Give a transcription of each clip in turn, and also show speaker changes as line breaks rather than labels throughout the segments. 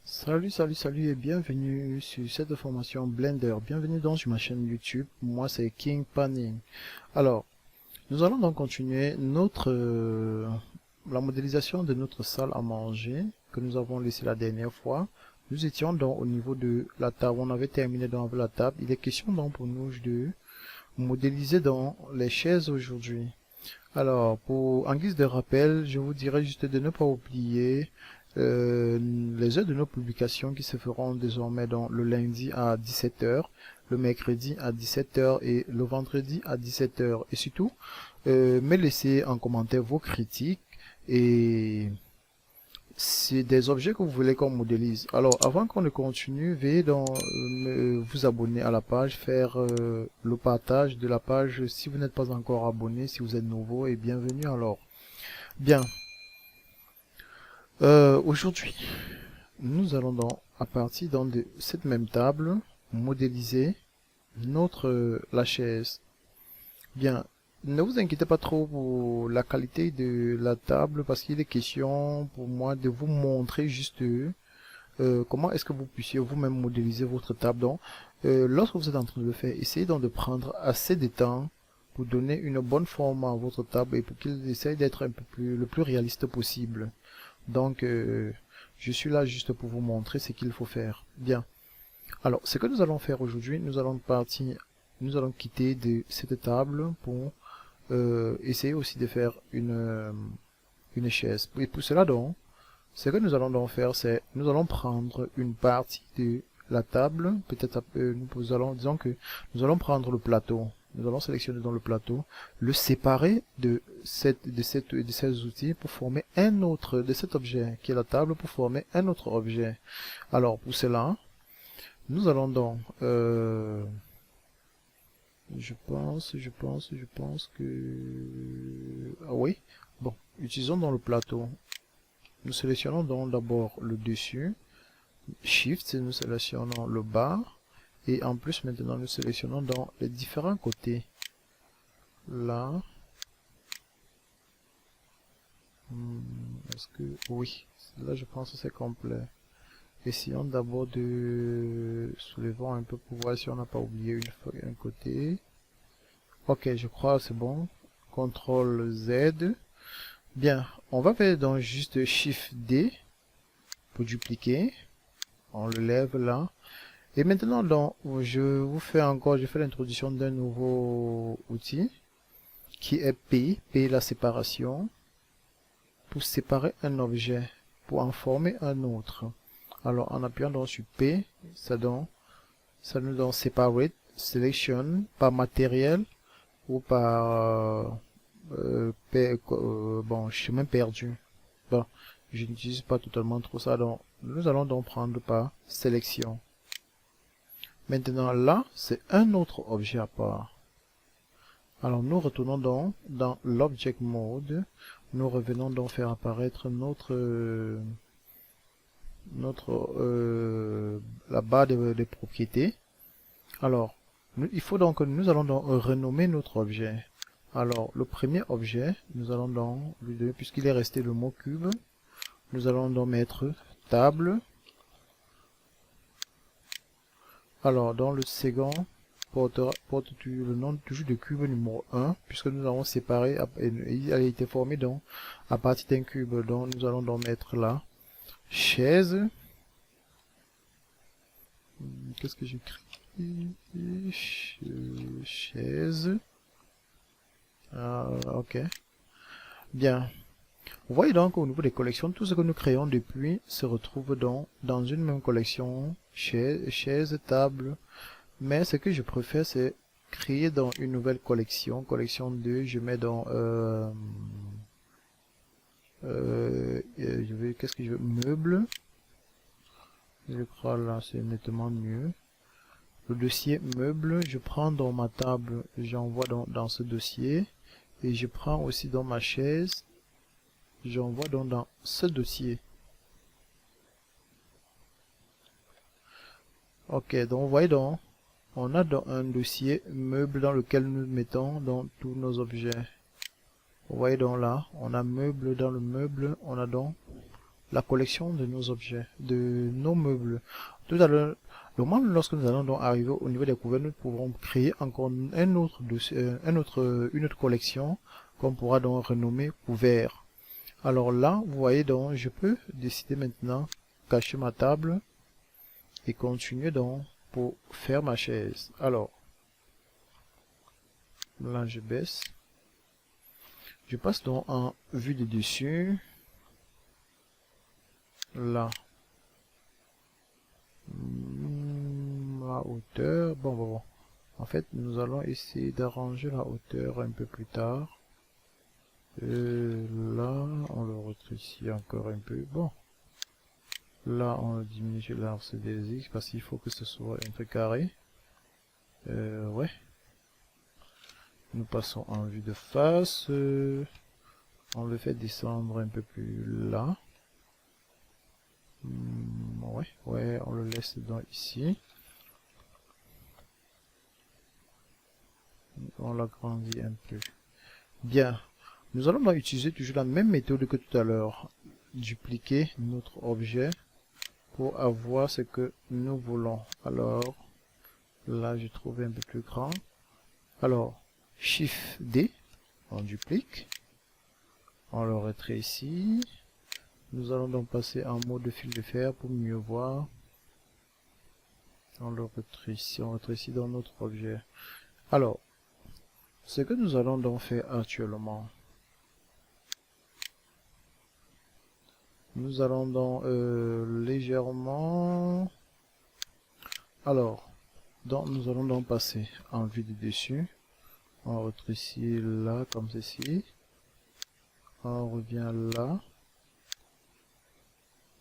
Salut et bienvenue sur cette formation Blender. Bienvenue dans sur ma chaîne YouTube. Moi c'est King Panning. Alors, nous allons donc continuer la modélisation de notre salle à manger que nous avons laissé la dernière fois. Nous étions donc au niveau de la table. On avait terminé donc avec la table. Il est question donc pour nous de modéliser dans les chaises aujourd'hui. Alors, en guise de rappel, je vous dirais juste de ne pas oublier les heures de nos publications qui se feront désormais dans le lundi à 17 h, le mercredi à 17 h et le vendredi à 17 h. Et surtout, me laissez en commentaire vos critiques et c'est des objets que vous voulez qu'on modélise. Alors, avant qu'on ne continue, veuillez donc vous abonner à la page, faire le partage de la page si vous n'êtes pas encore abonné, si vous êtes nouveau, et bienvenue alors. Bien, aujourd'hui, nous allons donc, à partir de cette même table, modéliser la chaise. Bien, ne vous inquiétez pas trop pour la qualité de la table parce qu'il est question pour moi de vous montrer juste comment est-ce que vous puissiez vous-même modéliser votre table. Donc, lorsque vous êtes en train de le faire, essayez donc de prendre assez de temps pour donner une bonne forme à votre table et pour qu'il essaye d'être le plus réaliste possible. Donc, je suis là juste pour vous montrer ce qu'il faut faire. Bien. Alors, ce que nous allons faire aujourd'hui, nous allons quitter de cette table pour essayer aussi de faire une chaise. Et pour cela donc, ce que nous allons donc faire, c'est nous allons prendre une partie de la table, peut-être disons que nous allons prendre le plateau. Nous allons sélectionner dans le plateau, le séparer de ces outils pour former un autre, de cet objet qui est la table pour former un autre objet. Alors pour cela, nous allons donc, je pense que, ah oui, bon, utilisons dans le plateau. Nous sélectionnons donc d'abord le dessus, Shift, nous sélectionnons le bas, et en plus maintenant nous sélectionnons dans les différents côtés. Là, est-ce que, oui, là je pense que c'est complet. Essayons d'abord de soulever un peu pour voir si on n'a pas oublié un côté. Ok, je crois que c'est bon. CTRL Z. Bien, on va faire donc juste Shift D pour dupliquer. On le lève là. Et maintenant, donc, je fais l'introduction d'un nouveau outil qui est P, la séparation, pour séparer un objet, pour en former un autre. Alors, en appuyant donc sur P, ça nous donne Separate, Selection, par matériel ou par bon, chemin perdu. Bon, je n'utilise pas totalement trop ça, donc nous allons donc prendre par sélection. Maintenant là, c'est un autre objet à part. Alors nous retournons donc dans l'Object Mode. Nous revenons donc faire apparaître la barre des propriétés. Alors, il faut donc que nous allons donc renommer notre objet. Alors, le premier objet, nous allons donc lui donner, puisqu'il est resté le mot cube, nous allons donc mettre table. Alors, dans le second, porte le nom toujours de cube numéro 1, puisque nous avons séparé, il a été formé donc à partir d'un cube, donc nous allons donc mettre là, chaise. Qu'est-ce que j'écris? Chaise. Ok. Bien. Vous voyez donc au niveau des collections, tout ce que nous créons depuis se retrouve donc dans une même collection, chaise, table. Mais ce que je préfère, c'est créer dans une nouvelle collection, collection 2, je mets dans qu'est-ce que je veux, meubles. Je crois là c'est nettement mieux. Le dossier meubles, je prends dans ma table, j'envoie dans ce dossier. Et je prends aussi dans ma chaise, j'envoie donc dans ce dossier. Ok, donc vous voyez donc, on a dans un dossier meuble dans lequel nous mettons dans tous nos objets. Vous voyez donc là, on a meuble dans le meuble, on a donc la collection de nos objets, de nos meubles. Tout à l'heure, le moment lorsque nous allons donc arriver au niveau des couverts, nous pourrons créer encore un autre dossier, une autre collection qu'on pourra donc renommer couvert. Alors là, vous voyez donc, je peux décider maintenant cacher ma table et continuer donc pour faire ma chaise. Alors, là je baisse. Je passe donc en vue de dessus. Là. La hauteur. Bon. En fait, nous allons essayer d'arranger la hauteur un peu plus tard. Là, on le rétrécit encore un peu. Bon. Là, on le diminue sur l'axe des X parce qu'il faut que ce soit un peu carré. Ouais. Nous passons en vue de face. On le fait descendre un peu plus là. Ouais, on le laisse dans ici. On l'agrandit un peu. Bien. Nous allons donc utiliser toujours la même méthode que tout à l'heure. Dupliquer notre objet pour avoir ce que nous voulons. Alors, là, je trouve un peu plus grand. Alors, Shift D, on duplique. On le rétrécit. Nous allons donc passer en mode fil de fer pour mieux voir. On le rétrécit dans notre objet. Alors, ce que nous allons donc faire actuellement, nous allons donc légèrement, alors, nous allons donc passer en vue du dessus. On rétrécit là comme ceci. On revient là.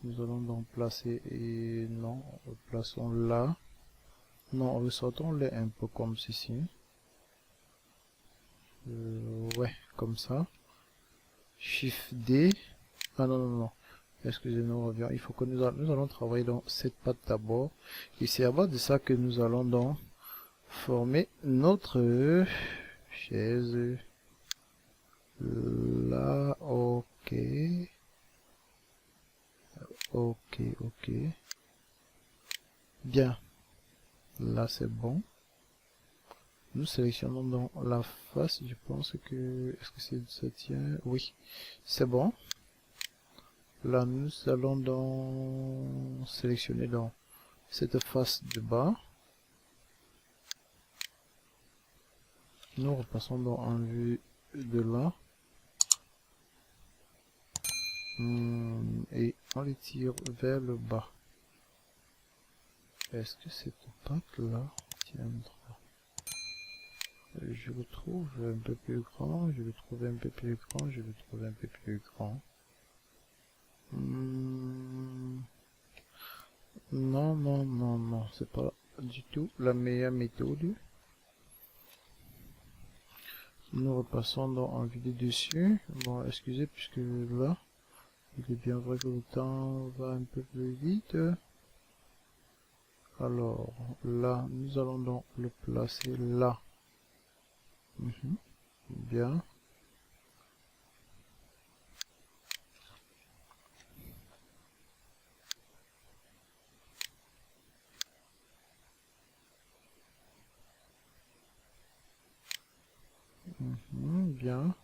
Nous allons donc placer et non, plaçons là. Non, ressortons-les un peu comme ceci. Ouais, comme ça. Shift D. Ah non. Excusez-nous, revient. Il faut que nous allons travailler dans cette patte d'abord. Et c'est à base de ça que nous allons donc former notre chaise. Là, ok. Ok. Bien. Là, c'est bon. Nous sélectionnons dans la face. Je pense que... Est-ce que ça tient? Oui. C'est bon. Là, nous allons donc sélectionner dans cette face de bas. Nous repassons donc en vue de là. Et on les tire vers le bas. Est-ce que cette patte là tiendra? Je le trouve un peu plus grand, je le trouve un peu plus grand, je le trouve un peu plus grand. Non, c'est pas du tout la meilleure méthode. Nous repassons donc en vue dessus. Bon, excusez, puisque là, il est bien vrai que le temps va un peu plus vite. Alors, là, nous allons donc le placer là. Bien. Bien.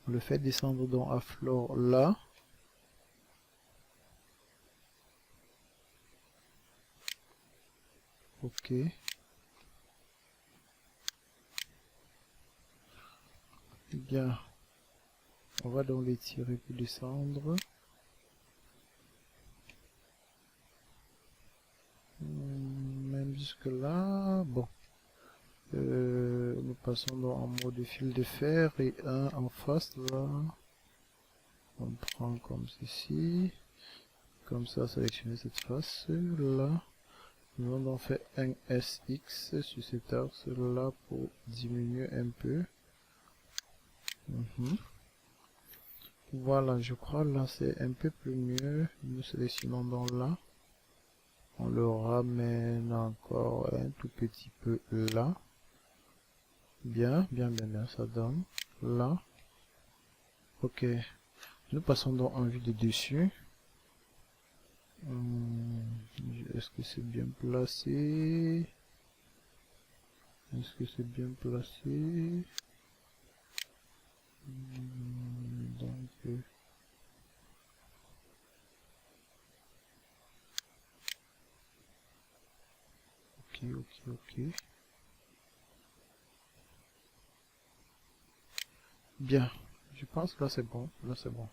On le fait descendre donc à fleur là. Ok. Bien. On va donc les tirer pour descendre. Même jusque là. Bon. Nous passons donc en mode fil de fer et un en face là. On prend comme ceci. Comme ça, sélectionner cette face là. Nous allons donc faire un SX sur cet axe là pour diminuer un peu. Voilà, je crois là c'est un peu plus mieux. Nous sélectionnons donc là. On le ramène encore un tout petit peu là. Bien, ça donne. là. Ok. Nous passons donc en vue de dessus. Est-ce que c'est bien placé? Est-ce que c'est bien placé? Donc, ok. Bien. Je pense que là c'est bon. Là c'est bon.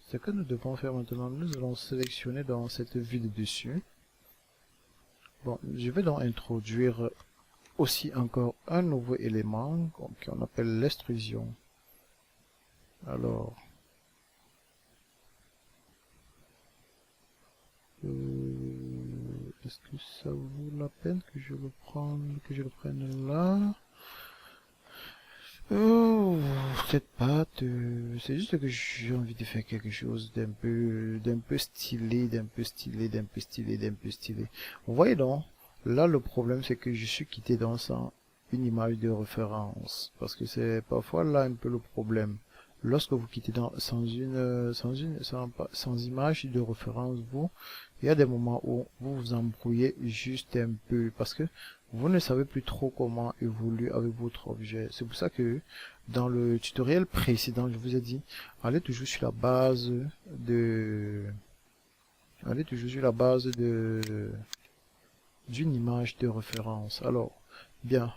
Ce que nous devons faire maintenant, nous allons sélectionner dans cette vue de dessus. Bon, je vais donc introduire aussi encore un nouveau élément qu'on appelle l'extrusion. Alors, est-ce que ça vaut la peine que je le prenne là? Oh, cette pâte, c'est juste que j'ai envie de faire quelque chose d'un peu stylé, d'un peu stylé. Vous voyez donc, là le problème c'est que je suis quitté dans une image de référence, parce que c'est parfois là un peu le problème. Lorsque vous quittez sans image de référence, il y a des moments où vous vous embrouillez juste un peu, parce que vous ne savez plus trop comment évoluer avec votre objet. C'est pour ça que dans le tutoriel précédent, je vous ai dit, allez toujours sur la base de, allez toujours sur la base d'une image de référence. Alors, bien,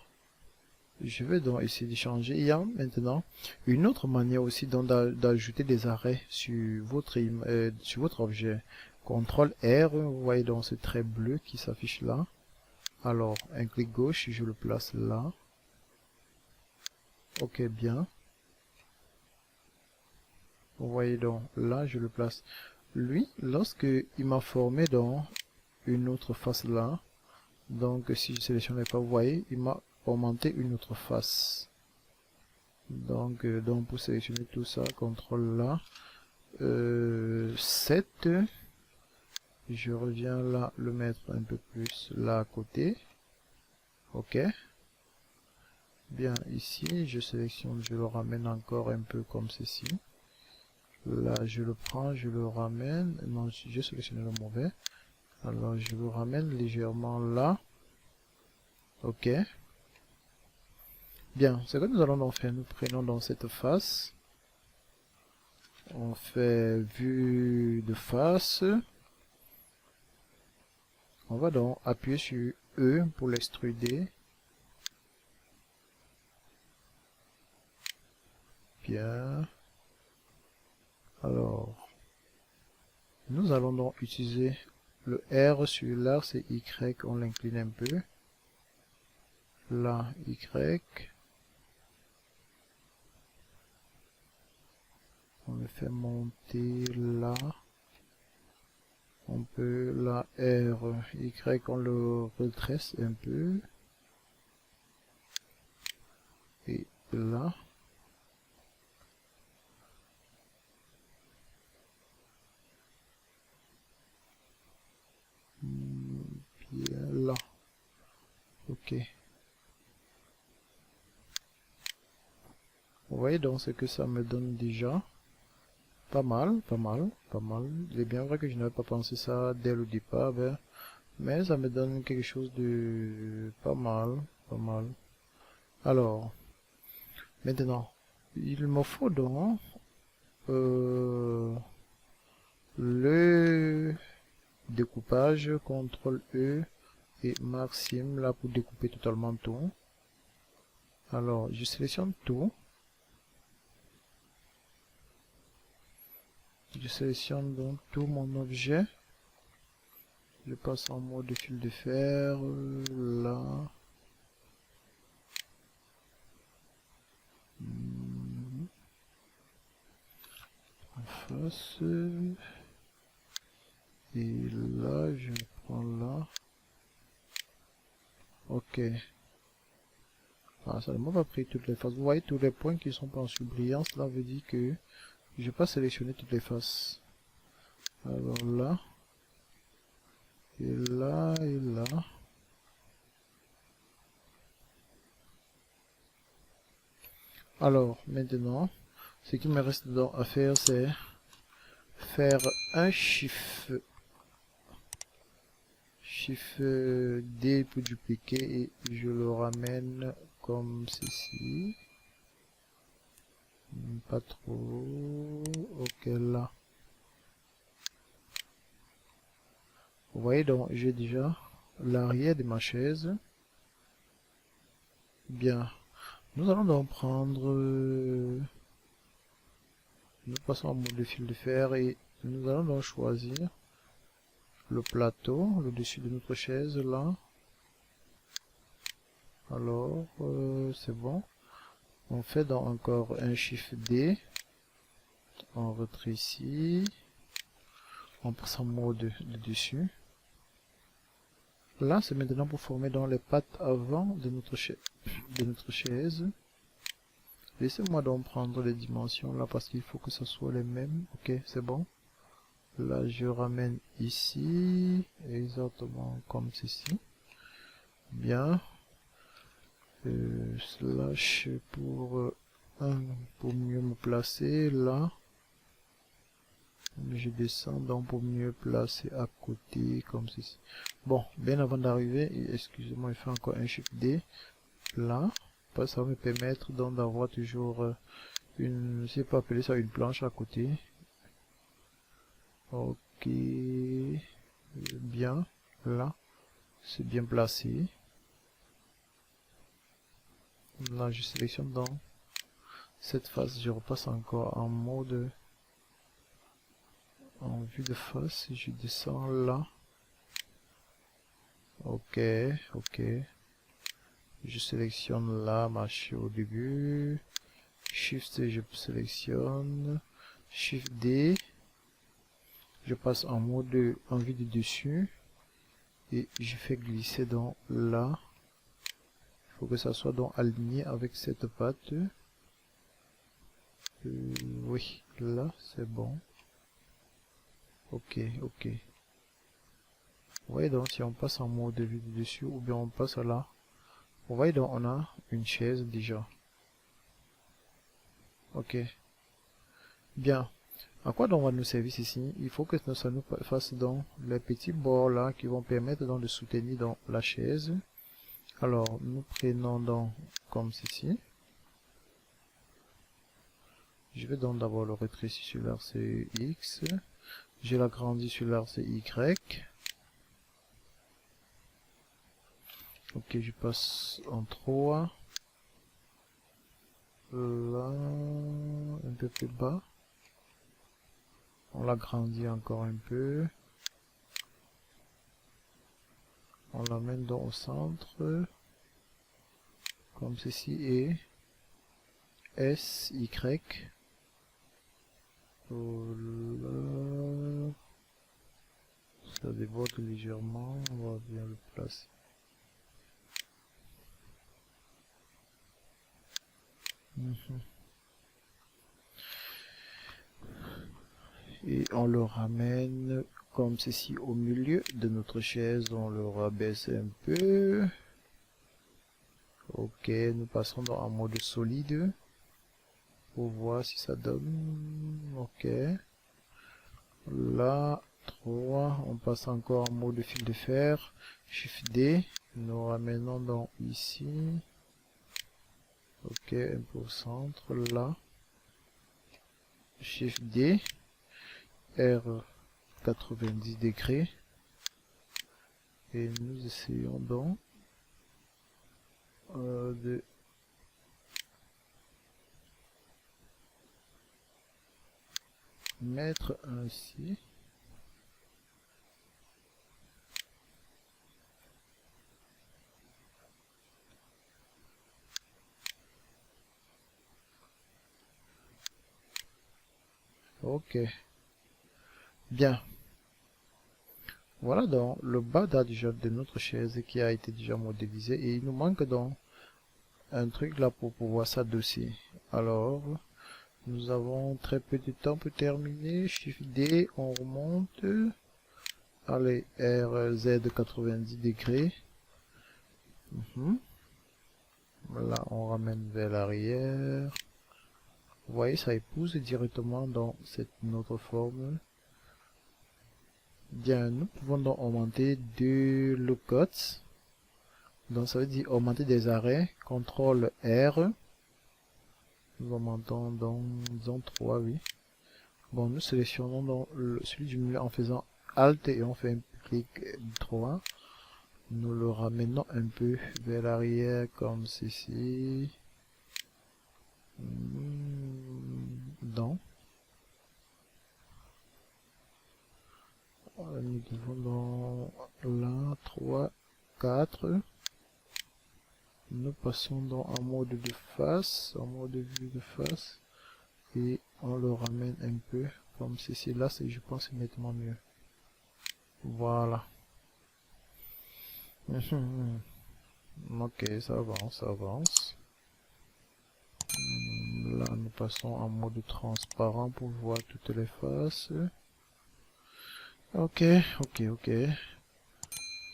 je vais donc essayer de changer. Il y a maintenant une autre manière aussi d'ajouter des arrêts sur votre objet. CTRL R, vous voyez donc ce trait bleu qui s'affiche là. Alors, un clic gauche, je le place là. Ok, bien. Vous voyez donc, là, je le place. Lui, lorsque il m'a formé dans une autre face là, donc si je sélectionne pas, vous voyez, il m'a augmenté une autre face. Donc pour sélectionner tout ça, CTRL là. 7. Je reviens là, le mettre un peu plus là à côté. Ok. Bien, ici, je sélectionne, je le ramène encore un peu comme ceci. Là, je le prends, je le ramène. Non, j'ai sélectionné le mauvais. Alors, je le ramène légèrement là. Ok. Bien, ce que nous allons donc faire, nous prenons dans cette face. On fait vue de face. On va donc appuyer sur E pour l'extruder. Bien. Alors, nous allons donc utiliser le R sur l'axe Y, on l'incline un peu. Là, Y. On le fait monter là. On peut la R, Y, on le redresse un peu. Et là. Bien là. Ok. Vous voyez donc ce que ça me donne déjà. Pas mal. Il est bien vrai que je n'avais pas pensé ça dès le départ, mais ça me donne quelque chose de pas mal. Alors, maintenant, il me faut donc le découpage, CTRL E et Maxime là pour découper totalement tout. Alors, je sélectionne tout. Je sélectionne donc tout mon objet. Je passe en mode fil de fer, là. En face. Et là, je prends là. Ok. Ah, ça ne m'a pas pris toutes les faces. Vous voyez tous les points qui sont pas en surbrillance. Cela veut dire que je vais pas sélectionner toutes les faces. Alors là. Et là, et là. Alors, maintenant, ce qui me reste donc à faire, c'est faire un shift D pour dupliquer et je le ramène comme ceci. Pas trop. Ok, là. Vous voyez donc, j'ai déjà l'arrière de ma chaise. Bien. Nous allons donc prendre... nous passons en mode de fil de fer et nous allons donc choisir le plateau, le dessus de notre chaise là. Alors, c'est bon. On fait donc encore un Shift D. On rétrécit. On passe en mode de dessus. Là, c'est maintenant pour former dans les pattes avant de notre chaise. Laissez-moi donc prendre les dimensions là parce qu'il faut que ce soit les mêmes. Ok, c'est bon. Là, je ramène ici, exactement comme ceci. Bien. Slash pour mieux me placer là. Je descends donc pour mieux placer à côté comme ceci. Bon, bien avant d'arriver, excusez-moi, il fait encore un Shift D là. Ça va me permettre donc d'avoir toujours une, je sais pas appeler ça une planche à côté. Ok, bien, là, c'est bien placé. Là, je sélectionne dans cette face, je repasse encore en mode, en vue de face, je descends là. Ok, ok. Je sélectionne là, marcher au début. Shift, je sélectionne. Shift D. Je passe en mode en vue du dessus. Et je fais glisser dans là. Il faut que ça soit donc aligné avec cette patte. Oui, là, c'est bon. Ok, ok. Vous voyez donc si on passe en mode vue du dessus ou bien on passe là. Vous voyez donc on a une chaise déjà. Ok. Bien. À quoi donc va nous servir ceci? Il faut que ça nous fasse donc les petits bords là qui vont permettre donc de soutenir donc la chaise. Alors nous prenons donc comme ceci. Je vais donc d'abord le rétrécir sur l'axe X. Je l'agrandis sur l'axe Y. Ok, je passe en 3. Là, un peu plus bas. On l'agrandit encore un peu. On l'amène donc au centre. Comme ceci et S, Y. Là, ça déborde légèrement. On va bien le placer. Et on le ramène comme ceci au milieu de notre chaise. On le rabaisse un peu. Ok, nous passons dans un mode solide pour voir si ça donne. Ok, là 3, on passe encore en mode fil de fer. Shift D, nous ramenons donc ici. Ok, un peu au centre là. Shift D, R 90 degrés. Et nous essayons donc de mettre ainsi. Ok, bien. Voilà donc le bas déjà de notre chaise qui a été déjà modélisé et il nous manque donc un truc là pour pouvoir s'adosser. Alors, nous avons très peu de temps pour terminer. Shift D, on remonte. Allez, RZ 90 degrés. Là, on ramène vers l'arrière. Vous voyez, ça épouse directement dans cette notre forme. Bien, nous pouvons donc augmenter deux lookouts. Donc, ça veut dire augmenter des arrêts. CTRL R. Nous augmentons dans, disons 3, oui. Bon, nous sélectionnons donc celui du milieu en faisant Alt et on fait un clic droit. Nous le ramenons un peu vers l'arrière comme ceci. Donc, nous devons dans là, 3, 4. Nous passons dans en mode de face, en mode de vue de face. Et on le ramène un peu comme ceci. Là, c'est, je pense, nettement mieux. Voilà. Ok, ça avance, ça avance. Là, nous passons en mode transparent pour voir toutes les faces. Ok.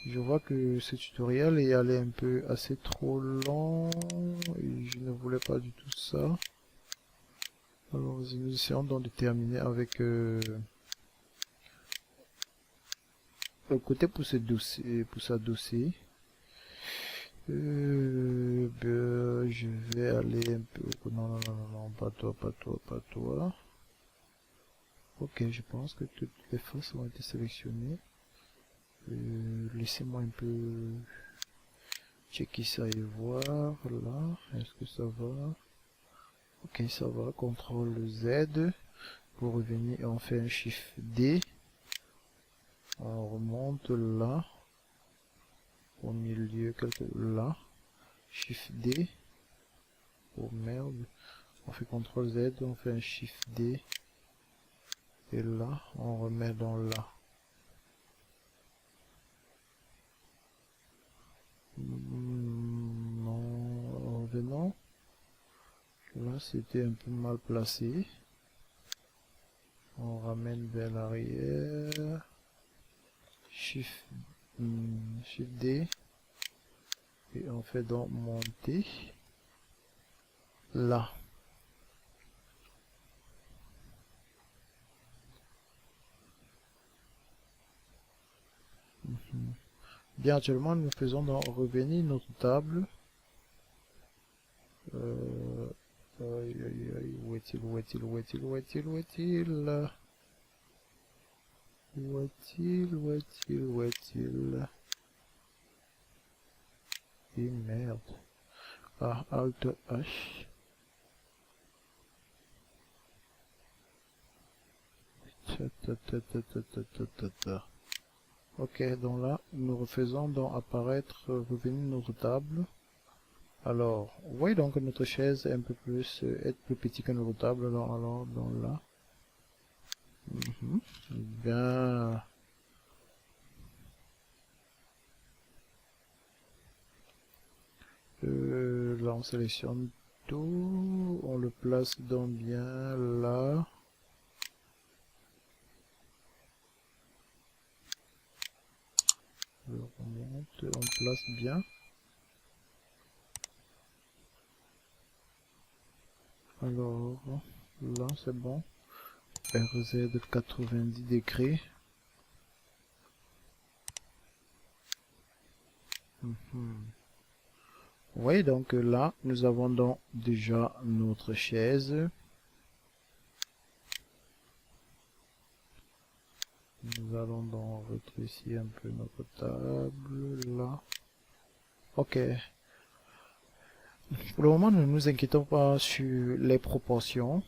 Je vois que ce tutoriel est allé un peu assez trop long et je ne voulais pas du tout ça. Alors, nous essayons donc de terminer avec le côté pour ce dossier, pour sa dossier. Je vais aller un peu. Non, pas toi. Ok, je pense que toutes les faces ont été sélectionnées. Laissez-moi un peu checker ça et voir là. Est-ce que ça va? Ok, ça va. CTRL Z pour revenir et on fait un Shift D. On remonte là. Au milieu, là. Shift D. Oh merde. On fait CTRL Z, on fait un Shift D. Et là, on remet dans là. Non, revenons. Là, c'était un peu mal placé. On ramène vers l'arrière. Shift D. Et on fait donc monter. Là. Bien, actuellement, nous faisons donc revenir notre table. Où est-il? Et merde. Ah, Alt H. Ok, donc là, nous refaisons donc apparaître, revenir notre table. Alors, vous voyez donc que notre chaise est un peu plus, être plus petit que notre table, alors donc là. Bien. Là, on sélectionne tout, on le place donc bien là. On remonte, on place bien. Alors, là c'est bon. RZ 90 degrés. Vous voyez donc là, nous avons donc déjà notre chaise. Nous allons donc rétrécir un peu notre table là. Ok. Pour le moment, ne nous inquiétons pas sur les proportions.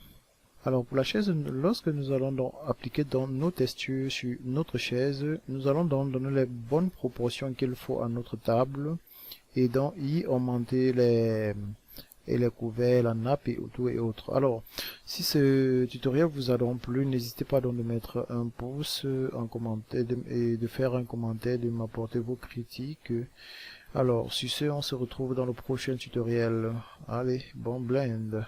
Alors pour la chaise, lorsque nous allons donc appliquer dans nos textures sur notre chaise, nous allons donc donner les bonnes proportions qu'il faut à notre table et donc y augmenter les couverts, la nappe et tout et autres. Alors, si ce tutoriel vous a donc plu, n'hésitez pas donc de mettre un pouce en commentaire et de faire un commentaire, de m'apporter vos critiques. Alors, sur ce, on se retrouve dans le prochain tutoriel. Allez, bon blend.